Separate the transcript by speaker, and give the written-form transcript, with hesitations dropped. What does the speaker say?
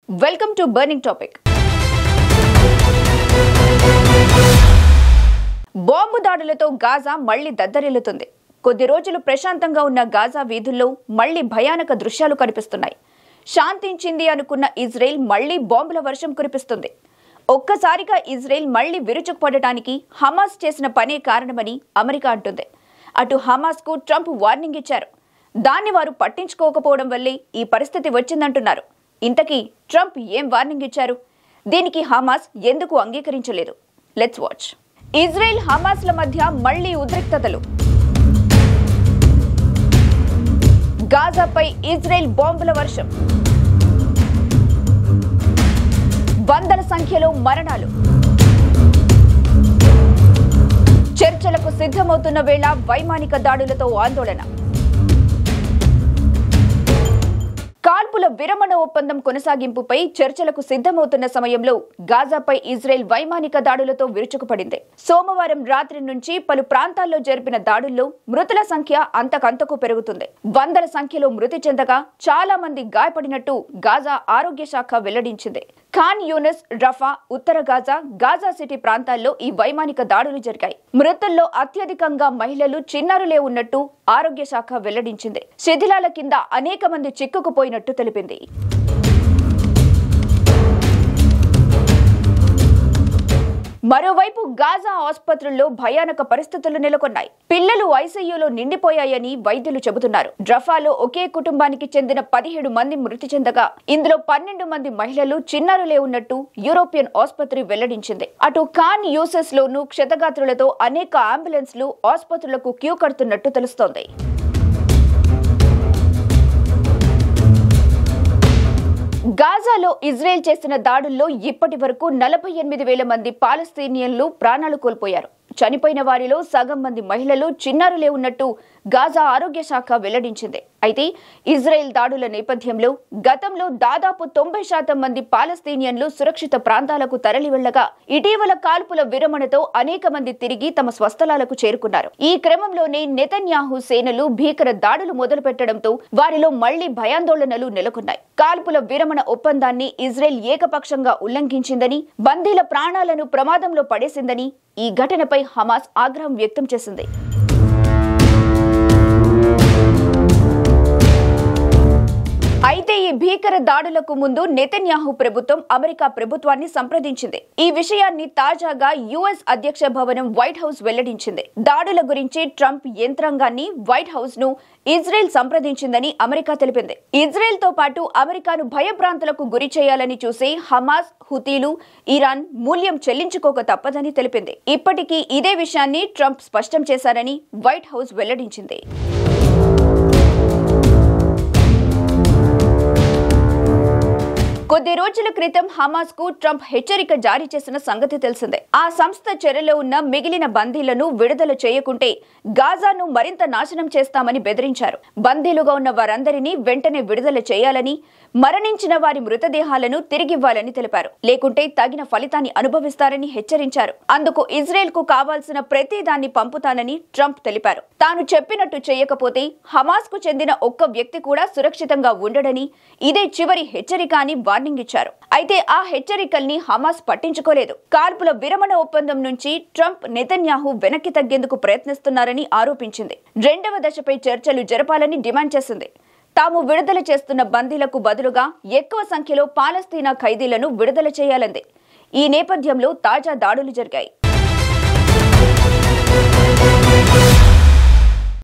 Speaker 1: Welcome to Burning Topic. Bomb దాడులతో Gaza మళ్లీ దద్దరిల్లుతుంది. కొద్ది రోజులు ప్రశాంతంగా ఉన్న గాజా వీధుల్లో మళ్లీ భయానక దృశ్యాలు కనిపిస్తున్నాయి. శాంతించింది అనుకున్న ఇజ్రాయెల్ మళ్లీ బాంబుల వర్షం కురిపిస్తుంది. ఒక్కసారిగా ఇజ్రాయెల్ మళ్లీ విరుచుకుపడటానికి హమాస్ చేసిన పనే కారణమని అమెరికా అంటుంది. అటు హమాస్కు ట్రంప్ వార్నింగ్ ఇచ్చారు. దాన్ని వారు పట్టించుకోకపోవడం వల్లే ఈ పరిస్థితి వచ్చిందంటున్నారు. ఇంతకీ ట్రంప్ ఏం వార్నింగ్ ఇచ్చారు? దీనికి హమాస్ ఎందుకు అంగీకరించలేదు? Let's watch. ఇజ్రాయెల్ హమాస్ల మధ్య మళ్లీ ఉద్రిక్తతలు. గాజాపై ఇజ్రాయెల్ బాంబుల వర్షం. వందల సంఖ్యలో మరణాలు. చర్చలకు సిద్ధమవుతున్న వేళ వైమానిక దాడులతో ఆందోళన. కాల్పుల విరమణ ఒప్పందం కొనసాగింపుపై చర్చలకు సిద్ధమవుతున్న సమయంలో గాజాపై ఇజ్రాయెల్ వైమానిక దాడులతో విరుచుకుపడింది. సోమవారం రాత్రి నుంచి పలు ప్రాంతాల్లో జరిపిన దాడుల్లో మృతుల సంఖ్య అంతకంతకు పెరుగుతుంది. వందల సంఖ్యలో మృతి చెందగా చాలా మంది గాయపడినట్టు గాజా ఆరోగ్య శాఖ వెల్లడించింది. ఖాన్ యూనిస్, రఫా, ఉత్తర గాజా, గాజా సిటీ ప్రాంతాల్లో ఈ వైమానిక దాడులు జరిగాయి. మృతుల్లో అత్యధికంగా మహిళలు, చిన్నారులే ఉన్నట్టు ఆరోగ్య శాఖ వెల్లడించింది. శిథిలాల కింద అనేక మంది చిక్కుకుపోయినట్టు తెలిపింది. మరోవైపు గాజా ఆసుపత్రుల్లో భయానక పరిస్థితులు నెలకొన్నాయి. పిల్లలు ఐసీయూలో నిండిపోయాయని వైద్యులు చెబుతున్నారు. రఫాలో ఒకే కుటుంబానికి చెందిన 17 మంది మృతి చెందగా ఇందులో 12 మంది మహిళలు, చిన్నారులే ఉన్నట్టు యూరోపియన్ ఆసుపత్రి వెల్లడించింది. అటు ఖాన్ యూసెస్ లోనూ క్షతగాత్రులతో అనేక అంబులెన్స్లు ఆసుపత్రులకు క్యూ కడుతున్నట్టు తెలుస్తోంది. గాజాలో ఇజ్రాయెల్ చేసిన దాడుల్లో ఇప్పటి వరకు 48,000 మంది పాలస్తీనియన్లు ప్రాణాలు కోల్పోయారు. చనిపోయిన వారిలో సగం మంది మహిళలు, చిన్నారులే ఉన్నట్టు గాజా ఆరోగ్య శాఖ వెల్లడించింది. అయితే ఇజ్రాయెల్ దాడుల నేపథ్యంలో గతంలో దాదాపు 90% మంది పాలస్తీనియన్లు సురక్షిత ప్రాంతాలకు తరలి వెళ్లగా ఇటీవల కాల్పుల విరమణతో అనేక మంది తిరిగి తమ స్వస్థలాలకు చేరుకున్నారు. ఈ క్రమంలోనే నెతన్యాహు సేనలు భీకర దాడులు మొదలు పెట్టడంతో వారిలో మళ్లీ భయాందోళనలు నెలకొన్నాయి. కాల్పుల విరమణ ఒప్పందాన్ని ఇజ్రాయెల్ ఏకపక్షంగా ఉల్లంఘించిందని, బందీల ప్రాణాలను ప్రమాదంలో పడేసిందని ఈ ఘటనపై హమాస్ ఆగ్రహం వ్యక్తం చేసింది. అయితే ఈ భీకర దాడులకు ముందు నెతన్యాహు ప్రభుత్వం అమెరికా ప్రభుత్వాన్ని సంప్రదించింది. ఈ విషయాన్ని తాజాగా యుఎస్ అధ్యక్ష భవనం వైట్ హౌస్ వెల్లడించింది. దాడుల గురించి ట్రంప్ యంత్రాంగాన్ని, వైట్ హౌస్ ను ఇజ్రాయెల్ సంప్రదించిందని అమెరికా తెలిపింది. ఇజ్రాయెల్ తో పాటు అమెరికాను భయభ్రాంతులకు గురి చేయాలని చూసే హమాస్, హుతీలు, ఇరాన్ మూల్యం చెల్లించుకోక తప్పదని తెలిపింది. ఇప్పటికీ ఇదే విషయాన్ని ట్రంప్ స్పష్టం చేశారని వైట్ హౌస్ వెల్లడించింది. కొద్ది రోజుల క్రితం హమాస్ కు ట్రంప్ హెచ్చరిక జారీ చేసిన సంగతి తెలిసిందే. ఆ సంస్థ చెరలో ఉన్న మిగిలిన బందీలను విడుదల చేయకుంటే గాజాను మరింత నాశనం చేస్తామని బెదిరించారు. బందీలుగా ఉన్న వారందరినీ వెంటనే విడుదల చేయాలని, మరణించిన వారి మృతదేహాలను తిరిగివ్వాలని తెలిపారు. లేకుంటే తగిన ఫలితాన్ని అనుభవిస్తారని హెచ్చరించారు. అందుకు ఇజ్రాయెల్ కు కావాల్సిన ప్రతి దాన్ని పంపుతానని ట్రంప్ తెలిపారు. తాను చెప్పినట్టు చేయకపోతే హమాస్ కు చెందిన ఒక్క వ్యక్తి కూడా సురక్షితంగా ఉండడని, ఇదే చివరి హెచ్చరిక అని వార్నింగ్ ఇచ్చారు. అయితే ఆ హెచ్చరికల్ని హమాస్ పట్టించుకోలేదు. కాల్పుల విరమణ ఒప్పందం నుంచి ట్రంప్, నెతన్యాహు వెనక్కి తగ్గేందుకు ప్రయత్నిస్తున్నారని ఆరోపించింది. 2వ దశపై చర్చలు జరపాలని డిమాండ్ చేసింది. తాము విడుదల చేస్తున్న బందీలకు బదులుగా ఎక్కువ సంఖ్యలో పాలస్తీనా ఖైదీలను విడుదల చేయాలంది. ఈ నేపథ్యంలో తాజా దాడులు జరిగాయి.